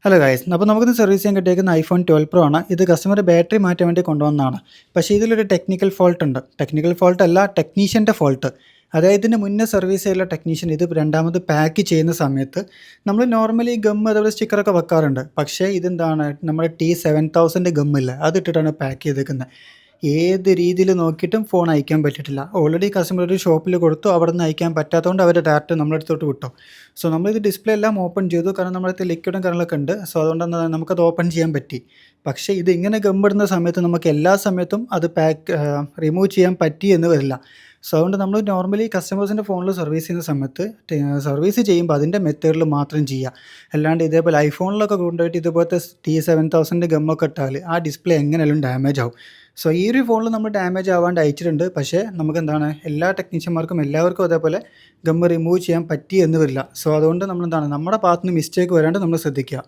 Hello guys. അപ്പോൾ നമുക്കിന്ന് service ചെയ്യാൻ കിട്ടിയേക്കുന്ന ഐഫോൺ 12 പ്രോ ആണ്. ഇത് കസ്റ്റമർ ബാറ്ററി മാറ്റാൻ വേണ്ടി കൊണ്ടുവന്നതാണ്. പക്ഷേ ഇതിലൊരു ടെക്നിക്കൽ ഫോൾട്ട് ഉണ്ട്. ടെക്നിക്കൽ ഫോൾട്ട് അല്ല, ടെക്നീഷ്യൻ്റെ ഫോൾട്ട്. അതായത് ഇതിന് മുന്നേ സർവീസ് ചെയ്തുള്ള ടെക്നീഷ്യൻ ഇത് രണ്ടാമത് പാക്ക് ചെയ്യുന്ന സമയത്ത് നമ്മൾ നോർമലി ഗം അതേപോലെ സ്റ്റിക്കറൊക്കെ വെക്കാറുണ്ട്. പക്ഷേ ഇതെന്താണ്, നമ്മുടെ T7000 ഗമ്മില്ല, അതിട്ടിട്ടാണ് പാക്ക് ചെയ്തേക്കുന്നത്. ഏത് രീതിയിൽ നോക്കിയിട്ടും ഫോൺ അയക്കാൻ പറ്റിയിട്ടില്ല. ഓൾറെഡി കസ്റ്റമർ ഒരു ഷോപ്പിൽ കൊടുത്തു, അവിടെ നിന്ന് അയക്കാൻ പറ്റാത്തതുകൊണ്ട് അവർ ഡയറക്റ്റ് നമ്മുടെ അടുത്തോട്ട് വിട്ടു. സോ നമ്മളിത് ഡിസ്പ്ലേ എല്ലാം ഓപ്പൺ ചെയ്തു, കാരണം നമ്മുടെ അടുത്ത് ലിക്വിഡും കാര്യങ്ങളൊക്കെ ഉണ്ട്. സോ അതുകൊണ്ട് എന്താ നമുക്കത് ഓപ്പൺ ചെയ്യാൻ പറ്റി. പക്ഷേ ഇത് ഇങ്ങനെ ഗമ്മിടുന്ന സമയത്ത് നമുക്ക് എല്ലാ സമയത്തും അത് റിമൂവ് ചെയ്യാൻ പറ്റി എന്ന് വരില്ല. സോ അതുകൊണ്ട് നമ്മൾ നോർമലി കസ്റ്റമേഴ്സിൻ്റെ ഫോണിൽ സർവീസ് ചെയ്യുന്ന സമയത്ത് സർവീസ് ചെയ്യുമ്പോൾ അതിൻ്റെ മെത്തേഡിൽ മാത്രം ചെയ്യുക. അല്ലാണ്ട് ഇതേപോലെ ഐഫോണിലൊക്കെ കൊണ്ടുപോയിട്ട് ഇതുപോലത്തെ T7000 ഗമ്മൊക്കെ ഇട്ടാൽ ആ ഡിസ്പ്ലേ എങ്ങനെയാലും ഡാമേജ് ആവും. സോ ഈ ഒരു ഫോണിൽ നമ്മൾ ഡാമേജ് ആവാണ്ട് അയച്ചിട്ടുണ്ട്. പക്ഷേ നമുക്കെന്താണ്, എല്ലാ ടെക്നീഷ്യന്മാർക്കും എല്ലാവർക്കും അതേപോലെ ഗമ്മ് റിമൂവ് ചെയ്യാൻ പറ്റി എന്ന് വരില്ല. സോ അതുകൊണ്ട് നമ്മളെന്താണ്, നമ്മുടെ ഭാഗത്തുനിന്ന് മിസ്റ്റേക്ക് വരാണ്ട് നമ്മൾ ശ്രദ്ധിക്കുക.